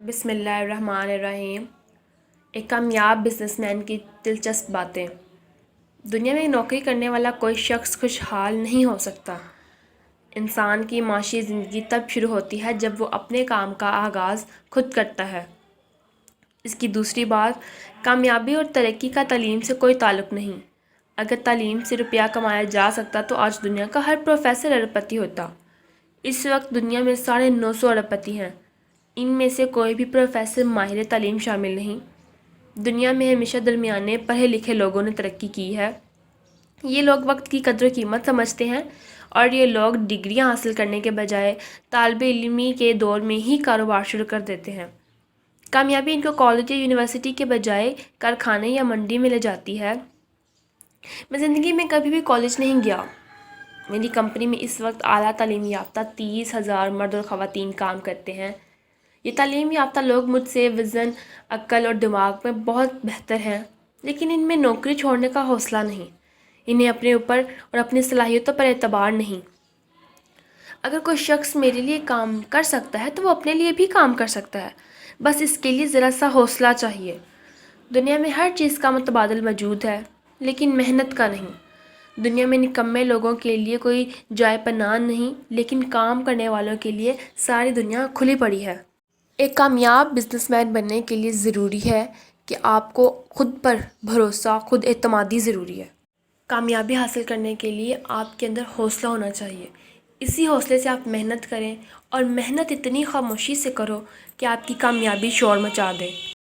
بسم اللہ الرحمن الرحیم۔ ایک کامیاب بزنس مین کی دلچسپ باتیں۔ دنیا میں نوکری کرنے والا کوئی شخص خوشحال نہیں ہو سکتا۔ انسان کی معاشی زندگی تب شروع ہوتی ہے جب وہ اپنے کام کا آغاز خود کرتا ہے۔ اس کی دوسری بات، کامیابی اور ترقی کا تعلیم سے کوئی تعلق نہیں۔ اگر تعلیم سے روپیہ کمایا جا سکتا تو آج دنیا کا ہر پروفیسر ارب پتی ہوتا۔ اس وقت دنیا میں 950 ارب پتی ہیں۔ ان میں سے کوئی بھی پروفیسر ماہر تعلیم شامل نہیں۔ دنیا میں ہمیشہ درمیانے پڑھے لکھے لوگوں نے ترقی کی ہے۔ یہ لوگ وقت کی قدر و قیمت سمجھتے ہیں اور یہ لوگ ڈگریاں حاصل کرنے کے بجائے طالب علمی کے دور میں ہی کاروبار شروع کر دیتے ہیں۔ کامیابی ان کو کالج یا یونیورسٹی کے بجائے کارخانے یا منڈی میں لے جاتی ہے۔ میں زندگی میں کبھی بھی کالج نہیں گیا۔ میری کمپنی میں اس وقت اعلیٰ تعلیم یافتہ 30,000 مرد اور خواتین کام کرتے ہیں۔ یہ تعلیم یافتہ لوگ مجھ سے وژن، عقل اور دماغ میں بہت بہتر ہیں، لیکن ان میں نوکری چھوڑنے کا حوصلہ نہیں۔ انہیں اپنے اوپر اور اپنی صلاحیتوں پر اعتبار نہیں۔ اگر کوئی شخص میرے لیے کام کر سکتا ہے تو وہ اپنے لیے بھی کام کر سکتا ہے، بس اس کے لیے ذرا سا حوصلہ چاہیے۔ دنیا میں ہر چیز کا متبادل موجود ہے، لیکن محنت کا نہیں۔ دنیا میں نکمے لوگوں کے لیے کوئی جائے پناہ نہیں، لیکن کام کرنے والوں کے لیے ساری دنیا کھلی پڑی ہے۔ ایک کامیاب بزنس مین بننے کے لیے ضروری ہے کہ آپ کو خود پر بھروسہ، خود اعتمادی ضروری ہے۔ کامیابی حاصل کرنے کے لیے آپ کے اندر حوصلہ ہونا چاہیے۔ اسی حوصلے سے آپ محنت کریں اور محنت اتنی خاموشی سے کرو کہ آپ کی کامیابی شور مچا دے۔